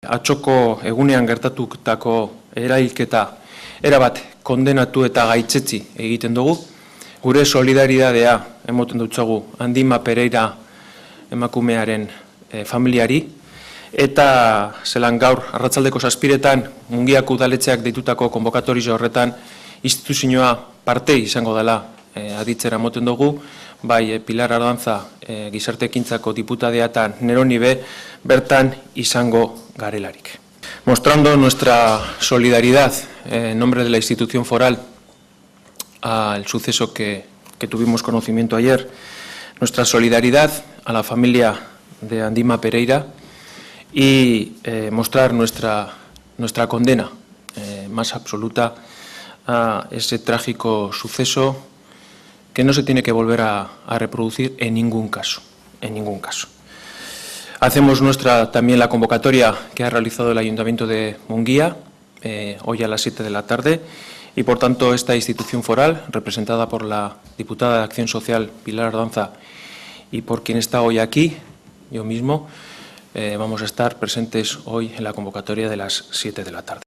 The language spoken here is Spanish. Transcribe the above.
Atzoko egunean gertatutako erailketa erabat kondenatu eta gaitzetsi egiten dugu. Gure solidaridadea emoten dutzagu Andima Pereira emakumearen familiari, eta zelan gaur arratsaldeko 7:00 Mungiako udaletxeak deitutako konbokatorio horretan instituzioa parte izango dela aditzera emoten dugu, bai Pilar Ardantza Gizarte Ekintzako diputadea eta Neroni be bertan izango garelarik. Mostrando nuestra solidaridad en nombre de la institución foral al suceso que tuvimos conocimiento ayer, nuestra solidaridad a la familia de Andima Pereira y mostrar nuestra condena más absoluta a ese trágico suceso que no se tiene que volver a reproducir en ningún caso, Hacemos nuestra también la convocatoria que ha realizado el Ayuntamiento de Munguía, hoy a las 7 de la tarde, y por tanto esta institución foral, representada por la diputada de Acción Social Pilar Ardantza y por quien está hoy aquí, yo mismo, vamos a estar presentes hoy en la convocatoria de las 7 de la tarde.